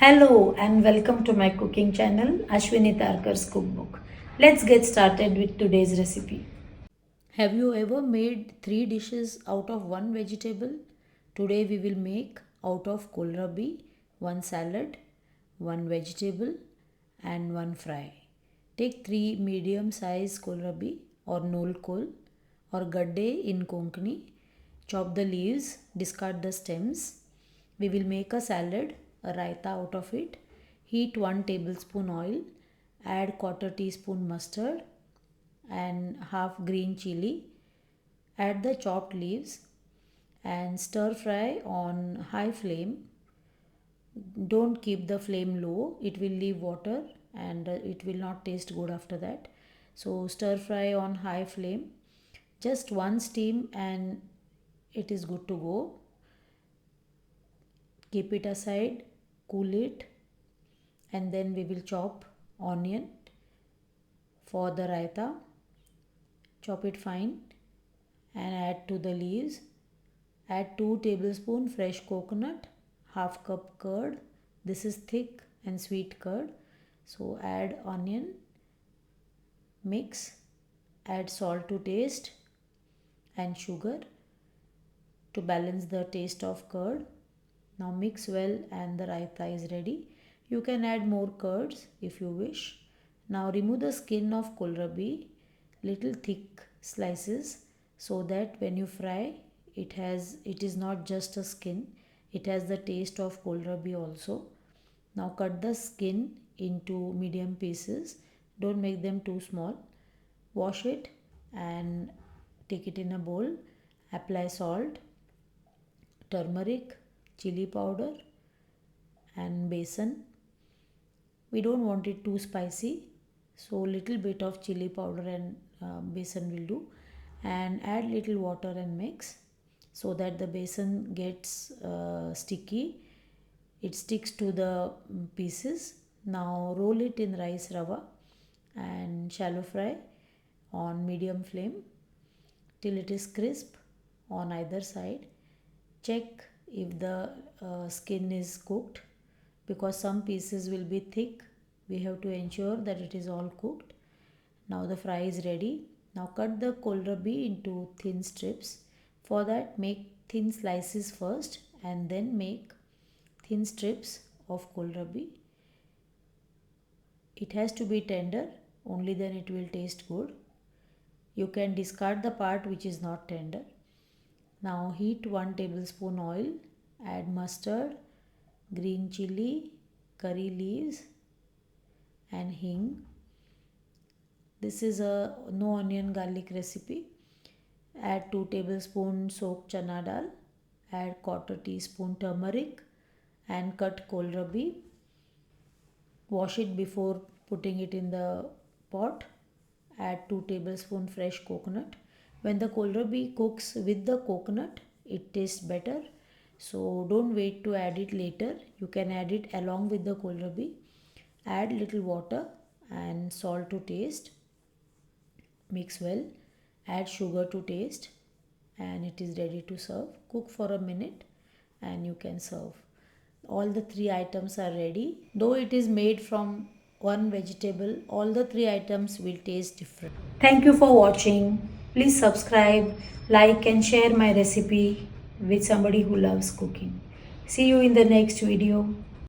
Hello and welcome to my cooking channel Ashwini Tarcar's Cookbook. Let's get started with today's recipe. Have you ever made three dishes out of one vegetable? Today we will make out of kohlrabi, one salad, one vegetable and one fry. Take three medium sized kohlrabi or Knol Khol or gadde in Konkani. Chop the leaves, discard the stems. We will make a salad, a raita out of it. Heat 1 tablespoon oil, add quarter teaspoon mustard and half green chili. Add the chopped leaves and stir fry on high flame. Don't keep the flame low, it will leave water and it will not taste good after that. So stir fry on high flame. Just one steam and it is good to go. Keep it aside, cool it, and then we will chop onion for the raita. Chop it fine and add to the leaves. Add 2 tablespoons fresh coconut, half cup curd. This is thick and sweet curd. So add onion, mix, add salt to taste and sugar to balance the taste of curd. Now mix well and the raita is ready. You can add more curds if you wish. Now remove the skin of kohlrabi, little thick slices, so that when you fry it is not just a skin, it has the taste of kohlrabi also. Now cut the skin into medium pieces. Don't make them too small. Wash it and take it in a bowl. Apply salt, turmeric, chili powder and besan. We don't want it too spicy, so little bit of chili powder and besan will do, and add little water and mix so that the besan gets sticky. It sticks to the pieces. Now roll it in rice rava and shallow fry on medium flame till it is crisp on either side. Check if the skin is cooked, because some pieces will be thick. We have to ensure that it is all cooked. Now the fry is ready. Now cut the kohlrabi into thin strips. For that, make thin slices first and then make thin strips of kohlrabi. It has to be tender, only then it will taste good. You can discard the part which is not tender. Now heat 1 tablespoon oil, add mustard, green chili, curry leaves and hing. This is a no onion garlic recipe. Add 2 tablespoons soaked chana dal, add quarter teaspoon turmeric and cut kohlrabi. Wash it before putting it in the pot. Add 2 tablespoons fresh coconut. When the kohlrabi cooks with the coconut, it tastes better. So don't wait to add it later. You can add it along with the kohlrabi. Add little water and salt to taste. Mix well. Add sugar to taste and it is ready to serve. Cook for a minute and you can serve. All the three items are ready. Though it is made from one vegetable, all the three items will taste different. Thank you for watching. Please subscribe, like and share my recipe with somebody who loves cooking. See you in the next video.